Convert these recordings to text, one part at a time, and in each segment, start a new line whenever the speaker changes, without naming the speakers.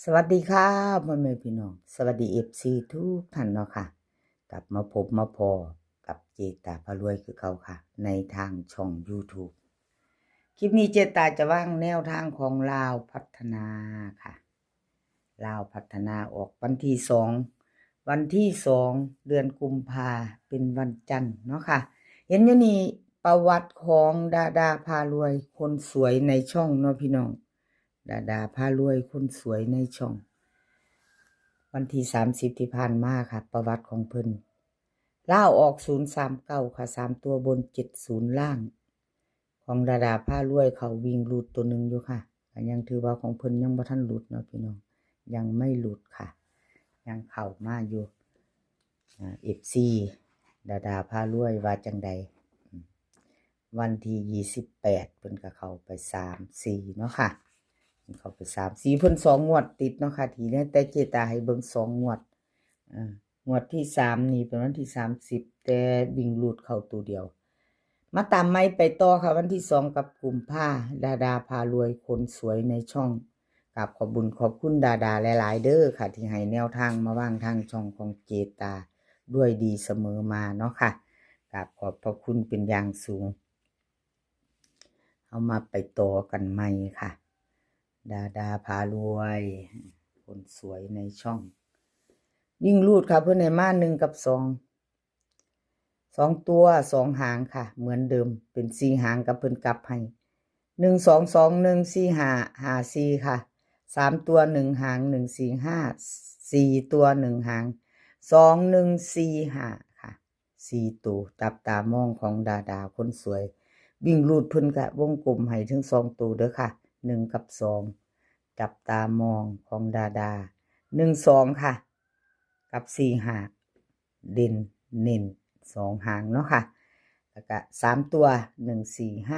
สวัสดีครับพ่อแม่พี่น้องสวัสดีFCทุกท่านเนาะค่ะกลับมาพบมาพอกับเจตาพารวยคือเขาค่ะในทางช่อง YouTube คลิปนี้เจตาจะว่างแนวทางของลาวพัฒนาค่ะลาวพัฒนาออกวันที่สองเดือนกุมภาเป็นวันจันทร์เนาะค่ะเห็นอยู่นี่ประวัติของดาพารวยคนสวยในช่องเนาะพี่น้องดาพารวยคนสวยในช่องวันที่30ที่ผ่านมาค่ะประวัติของเพิ่นล่าวออก039ค่ะ3ตัวบน70ล่างของดาพารวยเขาวิ่งหลุดตัวหนึ่งอยู่ค่ะก็ยังถือว่าของเพิ่นยังบ่ทันหลุดเนาะพี่น้องยังไม่หลุดค่ะยังเข้ามาอยู่FC ดาพารวยว่าจังใดวันที่28เพิ่นก็เข้าไป3-4เนาะค่ะเข้าไป3-4เพิ่น2งวดติดเนาะค่ะทีนี้แต่เจตาให้เบิ่ง2งวดงวดที่3นี่เป็นวันที่30แต่วิ่งหลุดเข้าตัวเดียวมาตามไม้ไปต่อค่ะวันที่2กับกุมภาดาพารวยคนสวยในช่องกับขอบบุญขอบคุณดาหลายๆเด้อค่ะที่ให้แนวทางมาว่างทางช่องของเจตาด้วยดีเสมอมาเนาะค่ะกับขอบพระคุณเป็นอย่างสูงเอามาไปต่อกันใหม่ค่ะดาพารวยคนสวยในช่องวิ่งรูดค่ะเพื่อนในมา1กับ2ตัว2หางค่ะเหมือนเดิมเป็น4หางกับเพิ่นกลับให้1 2 2 1 4 5 5 4ค่ะ3ตัว1หาง1 4 5 4ตัว1หาง2 1 4 5ค่ะ4ตัวจับตามองของดาคนสวยวิ่งรูดเพิ่นก็วงกลมให้ถึง2ตัวเด้อค่ะ1กับ2จับตามองของดา1 2ค่ะกับ4 5เด่นเน้น2หางเนาะค่ะแล้วก็3ตัว1 4 5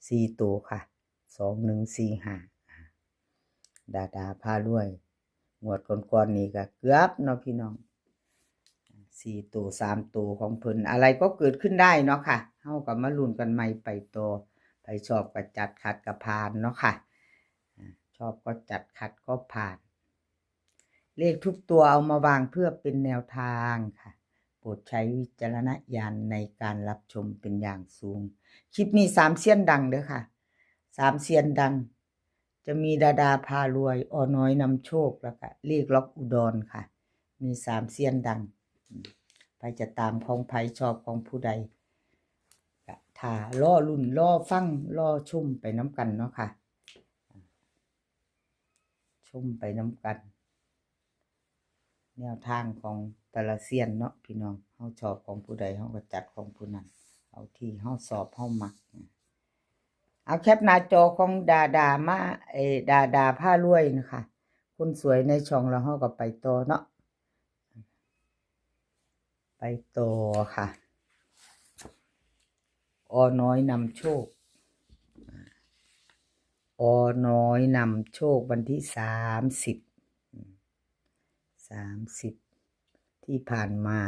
4ตัวค่ะ2 1 4 5ดาพารวยงวดก่อนๆนี่ก็เกือบเนาะพี่น้อง4ตัว3ตัวของเพิ่นอะไรก็เกิดขึ้นได้เนาะค่ะเฮาก็มาลุ้นกันใหม่ไปต่อใครชอบก็จัดขัดก็ผ่านเนาะค่ะชอบก็จัดขัดก็ผ่านเลขทุกตัวเอามาวางเพื่อเป็นแนวทางค่ะโปรดใช้วิจารณญาณในการรับชมเป็นอย่างสูงคลิปนี้3เซียนดังเด้อค่ะ3เซียนดังจะมีดาพารวยน้อยนำโชคแล้วก็เลขล็อกอุดรค่ะมี3เซียนดังไปจะตามของไผชอบของผู้ใดก็ถ้าล่อรุ่นล่อฟังล่อชมไปน้ำกันเนาะค่ะชมไปน้ำกันแนวทางของแต่ละเซียนเนาะพี่น้องเฮาชอบของผู้ใดเฮาก็จัดของผู้นั้นเอาที่เฮาสอบเฮามักเอาแคปหน้าจอของดามาดาพารวยนะคะคนสวยในช่องแล้วเฮาก็ไปต่อเนาะไปต่อค่ะน้อยนำโชคน้อยนำโชควันที่30ที่ผ่านมา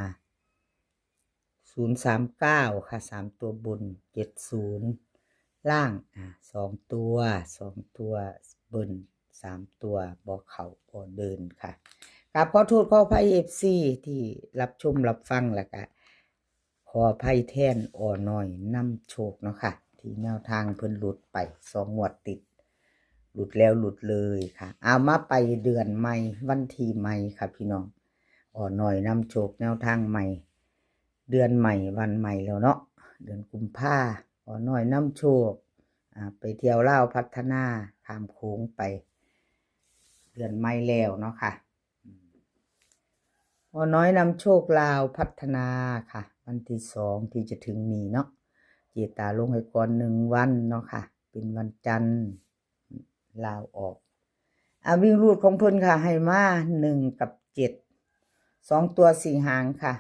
039ค่ะ3ตัวบน70ล่าง2ตัวบน3ตัวบ่เข้าบ่เดินค่ะครับขอโทษขออภัย FC ที่รับชมรับฟังแล้วก็ขออภัยแทนน้อยนำโชคเนาะค่ะที่แนวทางเพิ่นหลุดไป2งวดติดหลุดแล้วหลุดเลยค่ะเอามาไปเดือนใหม่วันที่ใหม่ค่ะพี่น้องน้อยนำโชคแนวทางใหม่เดือนใหม่วันใหม่แล้วเนาะเดือนกุมภาน้อยนำโชคไปเที่ยวลาวพัฒนาข้ามโค้งไปเดือนใหม่แล้วเนาะค่ะน้อยนำโชคลาวพัฒนาค่ะวันที่2ที่จะถึงนี้เนาะเจตาลงให้ก่อน1วันเนาะค่ะเป็นวันจันทร์ลาวออกวิ่งรูดของเพิ่นค่ะให้มา1กับ7 2ตัว4หางค่ะ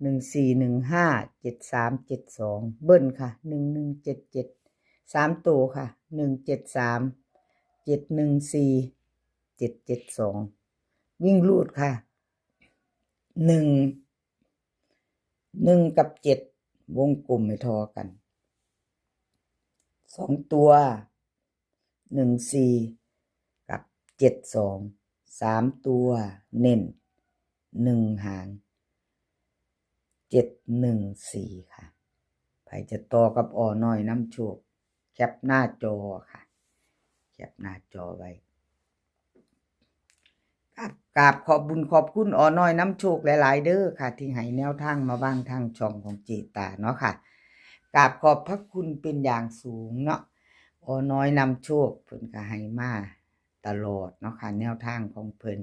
14157372เบิ้ลค่ะ1177 3ตัวค่ะ173 714 772วิ่งรูดค่ะ1กับ7วงกลมให้ทอกัน2ตัว14กับ 723ตัวเน้น1หาง714ค่ะใครจะต่อกับอ้อน้อยน้ำโชคแคปหน้าจอค่ะแคปหน้าจอไว้กราบขอบบุญขอบคุณอ้อน้อยน้ำโชคหลายๆเด้อค่ะที่ให้แนวทางมาบ้างทางช่องของเจตาเนาะค่ะกราบขอบพระคุณเป็นอย่างสูงเนาะอ้อน้อยนำโชคเพิ่นก็ให้มาตลอดเนาะค่ะแนวทางของเพิ่น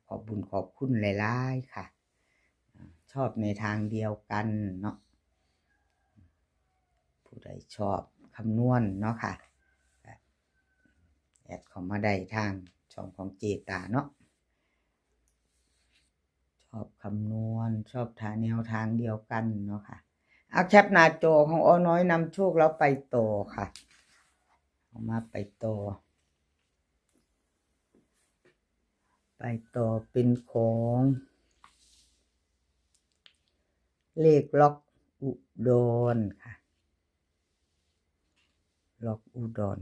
ขอบบุญขอบคุณหลายๆค่ะชอบในทางเดียวกันเนาะผู้ใดชอบคำนวณเนาะค่ะแอดเข้ามาได้ทางช่องของเจตาเนาะชอบคำนวณชอบแนวทางเดียวกันเนาะค่ะเอาแคปหน้าจอของอ้อน้อยนำโชคแล้วไปต่อค่ะเอามาไปต่อเป็นของเลขล็อกอุดรค่ะล็อกอุดร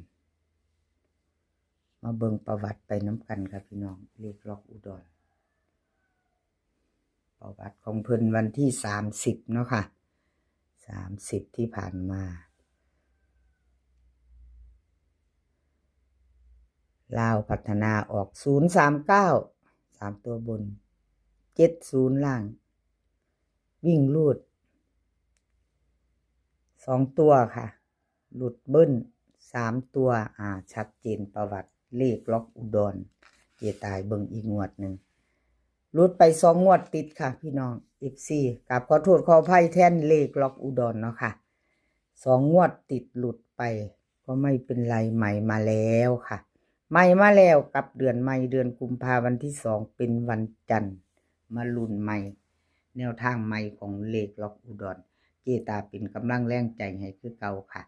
มาเบิ่งประวัติไปน้ำกันครับพี่น้องเลขล็อกอุดรประวัติของเพิ่นวันที่30เนาะค่ะ30ที่ผ่านมาลาวพัฒนาออก039 3ตัวบน70ล่างวิ่งรูด2ตัวค่ะหลุดเบิ้ล3ตัวชัดเจนประวัติเลขล็อกอุดรเจตายเบิ่งอีกงวดหนึ่งหลุดไป2งวดติดค่ะพี่น้อง FC กับขอโทษขออภัยแทนเลขล็อกอุดรเนาะค่ะ2งวดติดหลุดไปก็ไม่เป็นไรใหม่มาแล้วค่ะใหม่มาแล้วกับเดือนใหม่เดือนกุมภาพันธ์วันที่2เป็นวันจันทร์มาลุ้นใหม่แนวทางใหม่ของเลขล็อกอุดรเจตาเป็นกำลังแรงใจให้คือเก่าค่ะ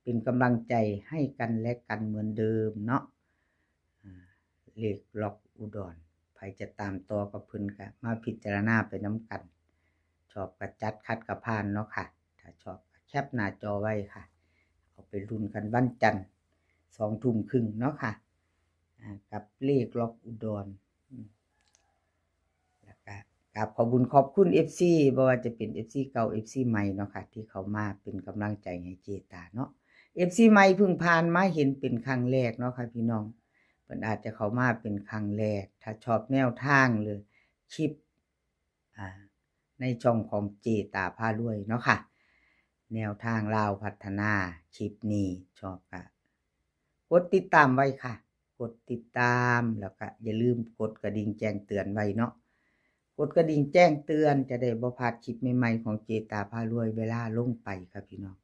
เป็นกำลังใจให้กันและกันเหมือนเดิมเนาะเลขล็อกอุดรใครจะตามต่อกับเพิ่นก็มาพิจารณาไปน้ำกันชอบกระจัดคัดกระพานเนาะค่ะถ้าชอบแคปหน้าจอไว้ค่ะเอาไปลุ้นกันวันจันทร์20:30เนาะค่ะกับเลขล็อกอุดรแล้วก็กราบขอบคุญขอบคุณ FC บ่ว่าจะเป็น FC เก่า FC ใหม่เนาะค่ะที่เขามาเป็นกำลังใจให้เจตาเนาะ FC ใหม่เพิ่งผ่านมาเห็นเป็นครั้งแรกเนาะค่ะพี่น้องเพิ่นอาจจะเข้ามาเป็นครั้งแรกถ้าชอบแนวทางหรือคลิปในช่องของเจตาพารวยเนาะค่ะแนวทางลาวพัฒนาคลิปนี้ชอบก็กดติดตามไว้ค่ะกดติดตามแล้วก็อย่าลืมกดกระดิ่งแจ้งเตือนไว้เนาะกดกระดิ่งแจ้งเตือนจะได้บ่พลาดคลิปใหม่ๆของเจตาพารวยเวลาลงไปครับพี่น้อง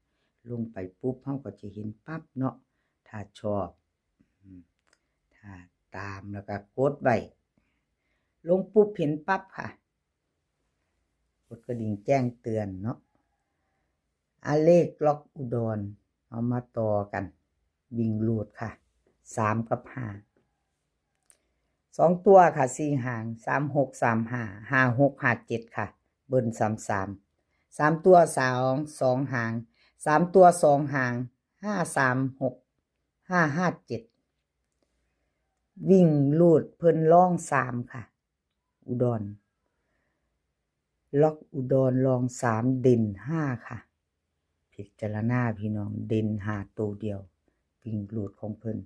ลงไปปุ๊บเฮาก็จะเห็นปั๊บเนาะถ้าชอบถ้าตามแล้วก็กดไว้ลงปุ๊บเห็นปั๊บค่ะกดกระดิ่งแจ้งเตือนเนาะเลขล็อกอุดรเอามาต่อกันวิ่งรูดค่ะ3กับ5 2ตัวค่ะ4หาง3635 5657ค่ะเบิ้ล33 3ตัว2หาง3ตัว2หาง536 557วิ่งลูดเพิ่นล่อง3ค่ะอุดรล็อกอุดรลอง3เด่น5ค่ะพิจารณาพี่น้องเด่น5ตัวเดียววิ่งลูดของเพิ่น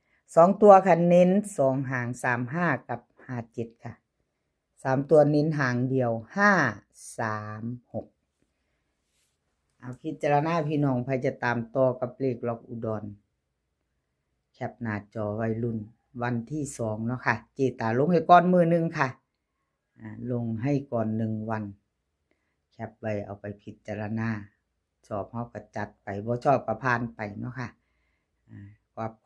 2ตัวค่ะเน้น2หาง35กับ57ค่ะ3ตัวเน้นหางเดียว536เอาพิจารณาพี่น้องใครจะตามต่อกับเลขล็อกอุดรแคปหน้าจอไว้รุ่นวันที่2เนาะค่ะเจตาลงให้ก่อนมือนึงค่ะลงให้ก่อน1วันแคปไว้เอาไปพิจารณาชอบเฮาก็จัดไปบ่ชอบก็ผ่านไปเนาะค่ะ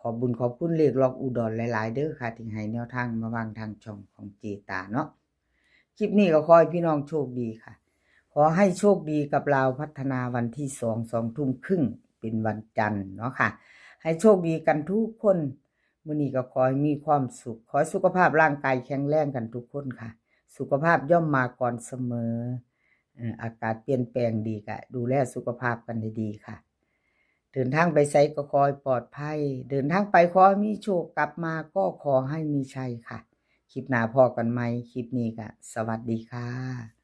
ขอบบุญขอบคุณเลขล็อกอุดรหลายๆเด้อค่ะที่ให้แนวทางมาวางทางช่องของเจตาเนาะคลิปนี้ก็ขอให้พี่น้องโชคดีค่ะขอให้โชคดีกับลาวพัฒนาวันที่2 20:30เป็นวันจันทร์เนาะค่ะให้โชคดีกันทุกคนมื้อนี้ก็ขอให้มีความสุขขอสุขภาพร่างกายแข็งแรงกันทุกคนค่ะสุขภาพย่อมมาก่อนเสมออากาศเปลี่ยนแปลงดีก็ดูแลสุขภาพกันดีๆค่ะ เดินทางไปไสก็ขอให้ปลอดภัยเดินทางไปขอให้มีโชคกลับมาก็ขอให้มีชัยค่ะคลิปหน้าพอกันใหม่คลิปนี้ก็สวัสดีค่ะ